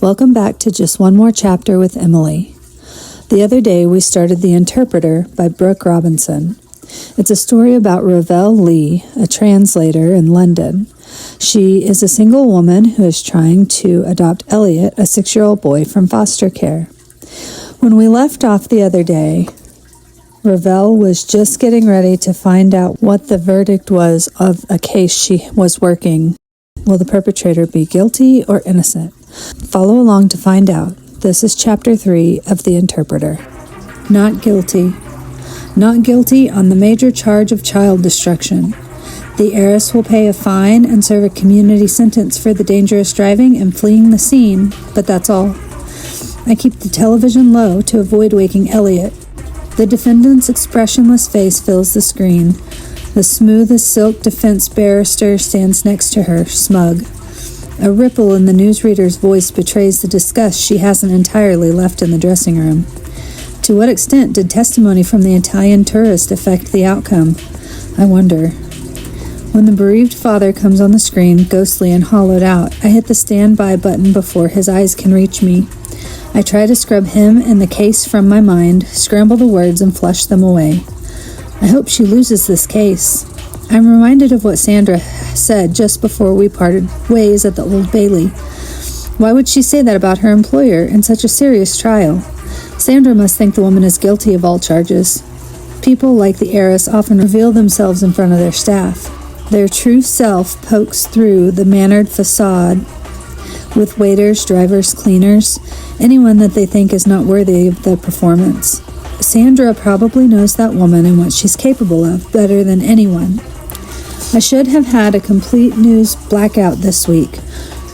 Welcome back to Just One More Chapter with Emily. The other day we started The Interpreter by Brooke Robinson. It's a story about Ravel Lee, a translator in London. She is a single woman who is trying to adopt Elliot, a 6-year-old boy, from foster care. When we left off the other day, Ravel was just getting ready to find out what the verdict was of a case she was working. Will the perpetrator be guilty or innocent? Follow along to find out. This is Chapter 3 of The Interpreter. Not guilty. Not guilty on the major charge of child destruction. The heiress will pay a fine and serve a community sentence for the dangerous driving and fleeing the scene, but that's all. I keep the television low to avoid waking Elliot. The defendant's expressionless face fills the screen. The smooth as silk defense barrister stands next to her, smug. A ripple in the newsreader's voice betrays the disgust she hasn't entirely left in the dressing room. To what extent did testimony from the Italian tourist affect the outcome? I wonder. When the bereaved father comes on the screen, ghostly and hollowed out, I hit the standby button before his eyes can reach me. I try to scrub him and the case from my mind, scramble the words and flush them away. I hope she loses this case. I'm reminded of what Sandra said just before we parted ways at the Old Bailey. Why would she say that about her employer in such a serious trial? Sandra must think the woman is guilty of all charges. People like the heiress often reveal themselves in front of their staff. Their true self pokes through the mannered facade with waiters, drivers, cleaners, anyone that they think is not worthy of the performance. Sandra probably knows that woman and what she's capable of better than anyone. I should have had a complete news blackout this week.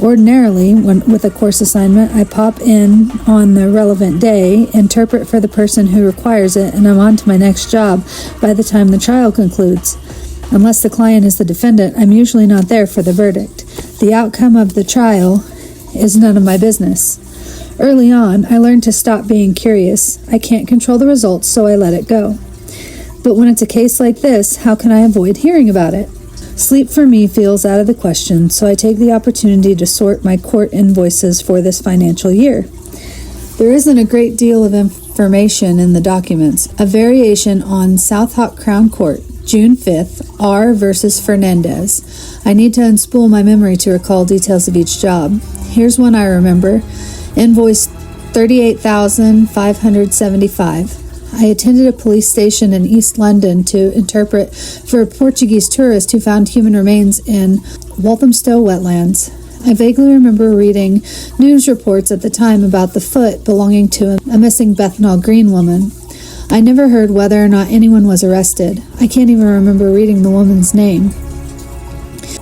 Ordinarily, with a course assignment, I pop in on the relevant day, interpret for the person who requires it, and I'm on to my next job by the time the trial concludes. Unless the client is the defendant, I'm usually not there for the verdict. The outcome of the trial is none of my business. Early on, I learned to stop being curious. I can't control the results, so I let it go. But when it's a case like this, how can I avoid hearing about it? Sleep for me feels out of the question, so I take the opportunity to sort my court invoices for this financial year. There isn't a great deal of information in the documents. A variation on South Hawk Crown Court, June 5th, R versus Fernandez. I need to unspool my memory to recall details of each job. Here's one I remember. Invoice $38,575. I attended a police station in East London to interpret for a Portuguese tourist who found human remains in Walthamstow wetlands. I vaguely remember reading news reports at the time about the foot belonging to a missing Bethnal Green woman. I never heard whether or not anyone was arrested. I can't even remember reading the woman's name.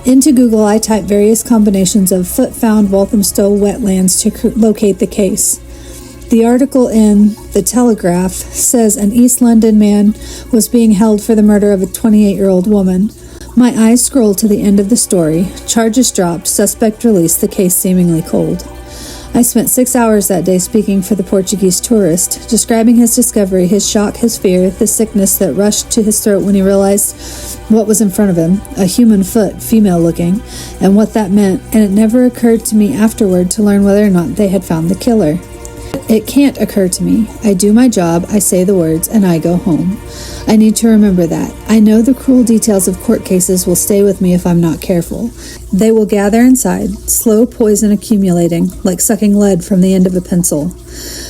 Into Google, I type various combinations of foot found Walthamstow wetlands to locate the case. The article in The Telegraph says an East London man was being held for the murder of a 28-year-old woman. My eyes scroll to the end of the story. Charges dropped, suspect released, the case seemingly cold. I spent 6 hours that day speaking for the Portuguese tourist, describing his discovery, his shock, his fear, the sickness that rushed to his throat when he realized what was in front of him, a human foot, female-looking, and what that meant, and it never occurred to me afterward to learn whether or not they had found the killer. It can't occur to me. I do my job, I say the words, and I go home. I need to remember that. I know the cruel details of court cases will stay with me if I'm not careful. They will gather inside, slow poison accumulating, like sucking lead from the end of a pencil.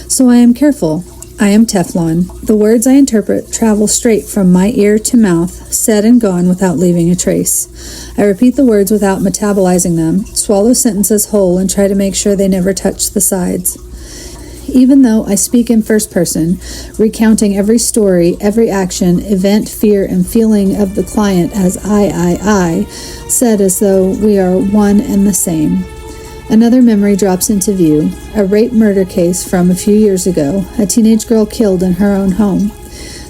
So I am careful. I am Teflon. The words I interpret travel straight from my ear to mouth, said and gone without leaving a trace. I repeat the words without metabolizing them, swallow sentences whole, and try to make sure they never touch the sides. Even though I speak in first person, recounting every story, every action, event, fear, and feeling of the client as I, said as though we are one and the same. Another memory drops into view, a rape murder case from a few years ago, a teenage girl killed in her own home.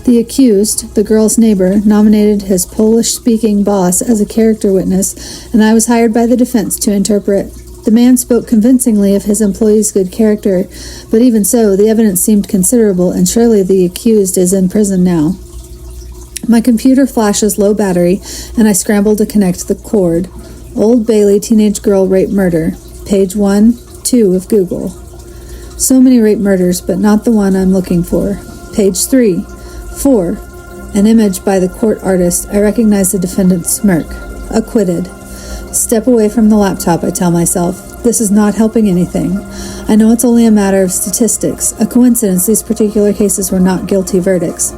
The accused, the girl's neighbor, nominated his Polish-speaking boss as a character witness, and I was hired by the defense to interpret. The man spoke convincingly of his employee's good character, but even so, the evidence seemed considerable, and surely the accused is in prison now. My computer flashes low battery, and I scramble to connect the cord. Old Bailey teenage girl rape murder. Page 1, 2 of Google. So many rape murders, but not the one I'm looking for. Page 3. 4. An image by the court artist. I recognize the defendant's smirk. Acquitted. Step away from the laptop, I tell myself. This is not helping anything. I know it's only a matter of statistics. A coincidence these particular cases were not guilty verdicts.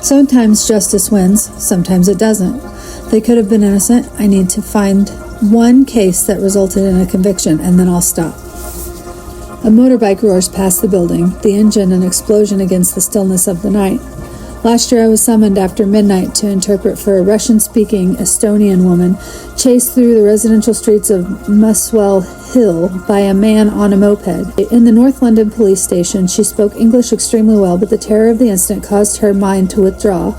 Sometimes justice wins, sometimes it doesn't. They could have been innocent. I need to find one case that resulted in a conviction, and then I'll stop. A motorbike roars past the building, the engine an explosion against the stillness of the night. Last year I was summoned after midnight to interpret for a Russian-speaking Estonian woman chased through the residential streets of Muswell Hill by a man on a moped. In the North London police station, she spoke English extremely well, but the terror of the incident caused her mind to withdraw,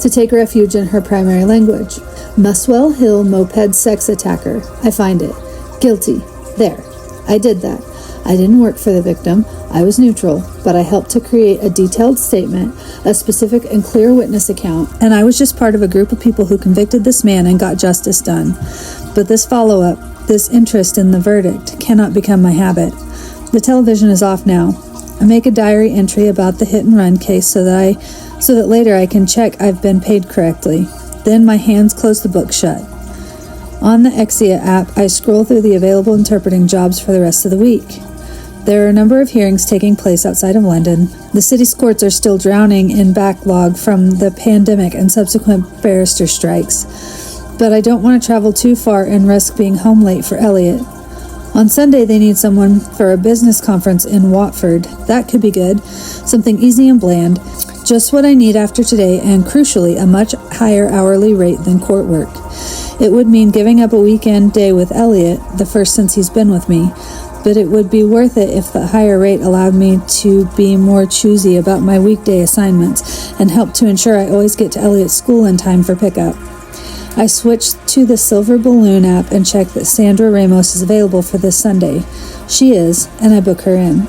to take refuge in her primary language. Muswell Hill moped sex attacker. I find it. Guilty. There. I did that. I didn't work for the victim. I was neutral, but I helped to create a detailed statement, a specific and clear witness account, and I was just part of a group of people who convicted this man and got justice done. But this follow-up, this interest in the verdict, cannot become my habit. The television is off now. I make a diary entry about the hit-and-run case so that later I can check I've been paid correctly. Then my hands close the book shut. On the Exia app, I scroll through the available interpreting jobs for the rest of the week. There are a number of hearings taking place outside of London. The city's courts are still drowning in backlog from the pandemic and subsequent barrister strikes. But I don't want to travel too far and risk being home late for Elliot. On Sunday, they need someone for a business conference in Watford. That could be good. Something easy and bland. Just what I need after today, and crucially, a much higher hourly rate than court work. It would mean giving up a weekend day with Elliot, the first since he's been with me. But it would be worth it if the higher rate allowed me to be more choosy about my weekday assignments and help to ensure I always get to Elliot's school in time for pickup. I switched to the Silver Balloon app and check that Sandra Ramos is available for this Sunday. She is, and I book her in.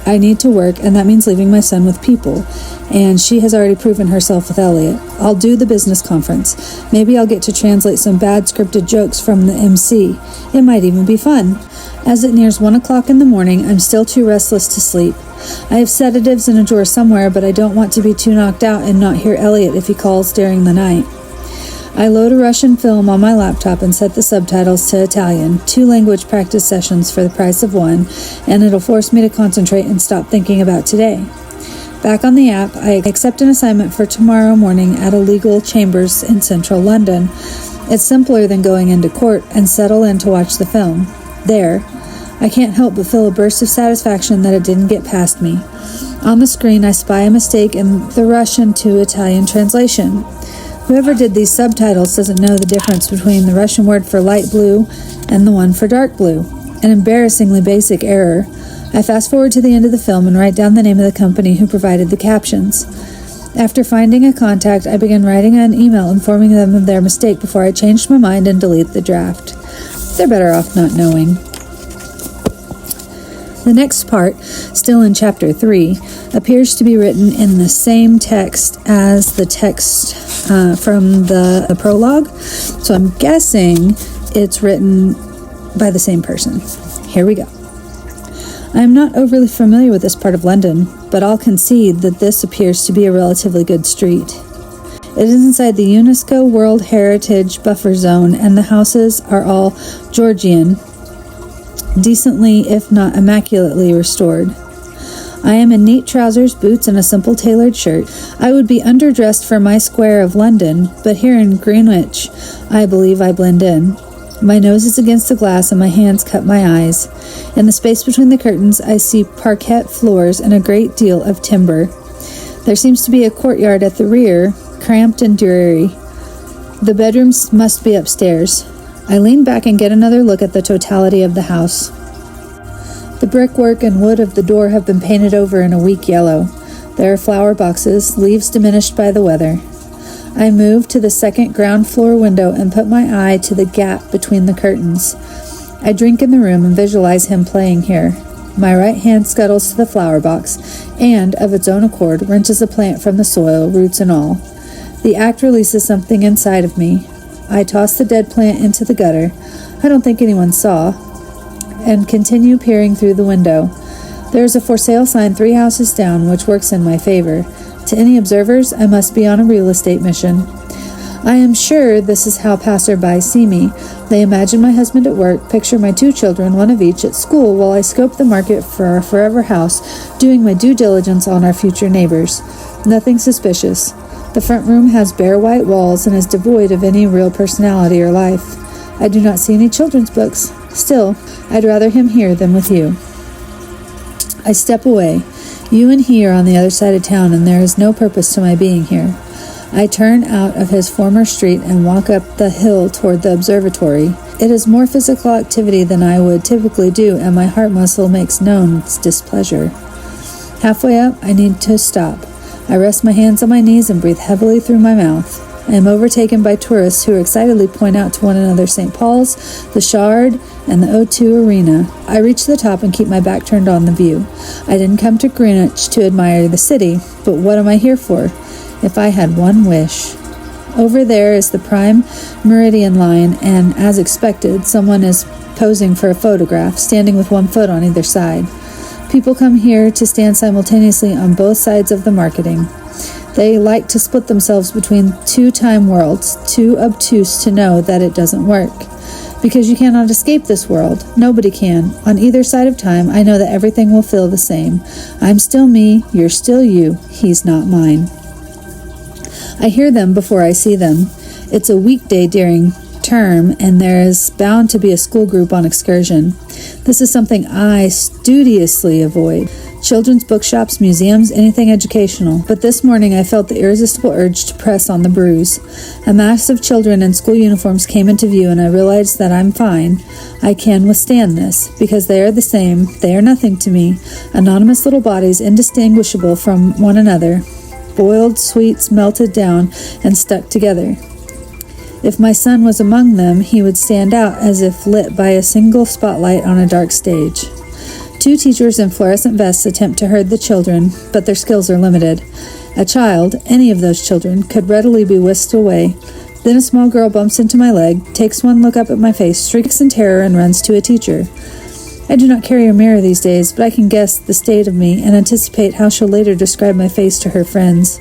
I need to work, and that means leaving my son with people, and she has already proven herself with Elliot. I'll do the business conference. Maybe I'll get to translate some bad scripted jokes from the MC. It might even be fun. As it nears 1 o'clock in the morning, I'm still too restless to sleep. I have sedatives in a drawer somewhere, but I don't want to be too knocked out and not hear Elliot if he calls during the night. I load a Russian film on my laptop and set the subtitles to Italian, 2 language practice sessions for the price of 1, and it'll force me to concentrate and stop thinking about today. Back on the app, I accept an assignment for tomorrow morning at a legal chambers in central London. It's simpler than going into court and settle in to watch the film. There, I can't help but feel a burst of satisfaction that it didn't get past me. On the screen, I spy a mistake in the Russian to Italian translation. Whoever did these subtitles doesn't know the difference between the Russian word for light blue and the one for dark blue. An embarrassingly basic error. I fast forward to the end of the film and write down the name of the company who provided the captions. After finding a contact, I began writing an email informing them of their mistake before I changed my mind and deleted the draft. They're better off not knowing. The next part, still in Chapter 3, appears to be written in the same text as the text from the prologue, so I'm guessing it's written by the same person. Here we go. I am not overly familiar with this part of London, but I'll concede that this appears to be a relatively good street. It is inside the UNESCO World Heritage Buffer Zone, and the houses are all Georgian, decently, if not immaculately, restored. I am in neat trousers, boots, and a simple tailored shirt. I would be underdressed for my square of London, but here in Greenwich, I believe I blend in. My nose is against the glass and my hands cut my eyes. In the space between the curtains, I see parquet floors and a great deal of timber. There seems to be a courtyard at the rear, cramped and dreary. The bedrooms must be upstairs. I lean back and get another look at the totality of the house. The brickwork and wood of the door have been painted over in a weak yellow. There are flower boxes, leaves diminished by the weather. I move to the second ground floor window and put my eye to the gap between the curtains. I drink in the room and visualize him playing here. My right hand scuttles to the flower box and, of its own accord, wrenches a plant from the soil, roots and all. The act releases something inside of me. I toss the dead plant into the gutter. I don't think anyone saw. and continue peering through the window. There is a for sale sign 3 houses down, which works in my favor. To any observers, I must be on a real estate mission. I am sure this is how passerby see me. They imagine my husband at work, picture my 2 children, one of each, at school, while I scope the market for our forever house, doing my due diligence on our future neighbors. Nothing suspicious. The front room has bare white walls and is devoid of any real personality or life. I do not see any children's books. Still, I'd rather him here than with you. I step away. You and he are on the other side of town, and there is no purpose to my being here. I turn out of his former street and walk up the hill toward the observatory. It is more physical activity than I would typically do, and my heart muscle makes known its displeasure. Halfway up, I need to stop. I rest my hands on my knees and breathe heavily through my mouth. I am overtaken by tourists who excitedly point out to one another St. Paul's, the Shard, and the O2 Arena. I reach the top and keep my back turned on the view. I didn't come to Greenwich to admire the city, but what am I here for? If I had one wish. Over there is the prime meridian line, and as expected, someone is posing for a photograph, standing with 1 foot on either side. People come here to stand simultaneously on both sides of the marketing. They like to split themselves between 2 time worlds, too obtuse to know that it doesn't work. Because you cannot escape this world. Nobody can. On either side of time, I know that everything will feel the same. I'm still me, you're still you, he's not mine. I hear them before I see them. It's a weekday during term, and there is bound to be a school group on excursion. This is something I studiously avoid. Children's bookshops, museums, anything educational. But this morning I felt the irresistible urge to press on the bruise. A mass of children in school uniforms came into view, and I realized that I'm fine. I can withstand this, because they are the same. They are nothing to me. Anonymous little bodies indistinguishable from one another. Boiled sweets melted down and stuck together. If my son was among them, he would stand out as if lit by a single spotlight on a dark stage. 2 teachers in fluorescent vests attempt to herd the children, but their skills are limited. A child, any of those children, could readily be whisked away. Then a small girl bumps into my leg, takes one look up at my face, shrieks in terror, and runs to a teacher. I do not carry a mirror these days, but I can guess the state of me and anticipate how she'll later describe my face to her friends.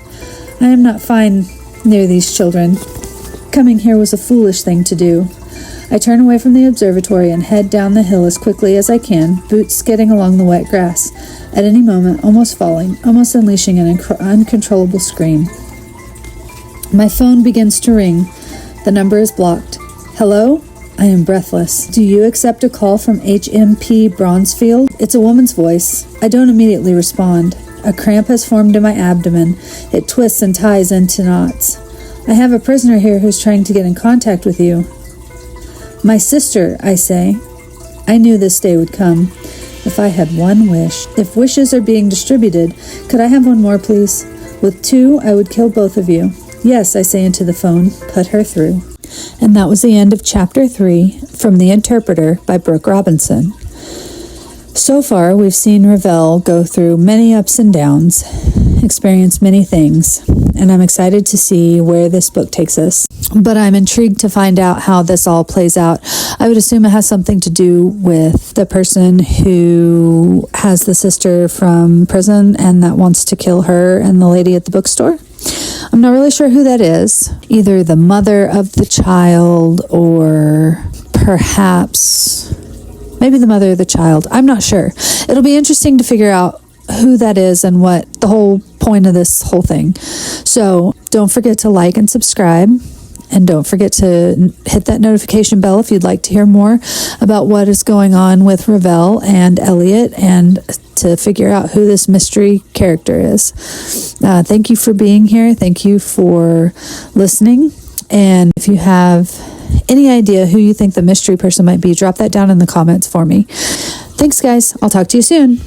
I am not fine near these children. Coming here was a foolish thing to do. I turn away from the observatory and head down the hill as quickly as I can, boots skidding along the wet grass. At any moment, almost falling, almost unleashing an uncontrollable scream. My phone begins to ring. The number is blocked. Hello? I am breathless. Do you accept a call from HMP Bronzefield? It's a woman's voice. I don't immediately respond. A cramp has formed in my abdomen. It twists and ties into knots. I have a prisoner here who's trying to get in contact with you. My sister, I say. I knew this day would come. If I had one wish. If wishes are being distributed, could I have one more, please? With 2, I would kill both of you. Yes, I say into the phone. Put her through. And that was the end of Chapter 3 from The Interpreter by Brooke Robinson. So far, we've seen Ravel go through many ups and downs, experience many things, and I'm excited to see where this book takes us. But I'm intrigued to find out how this all plays out. I would assume it has something to do with the person who has the sister from prison and that wants to kill her and the lady at the bookstore. I'm not really sure who that is. Either the mother of the child or perhaps maybe the mother of the child. I'm not sure. It'll be interesting to figure out who that is and what the whole point of this whole thing. So don't forget to like and subscribe. And don't forget to hit that notification bell if you'd like to hear more about what is going on with Ravel and Elliot and to figure out who this mystery character is. Thank you for being here. Thank you for listening. And if you have any idea who you think the mystery person might be, drop that down in the comments for me. Thanks, guys. I'll talk to you soon.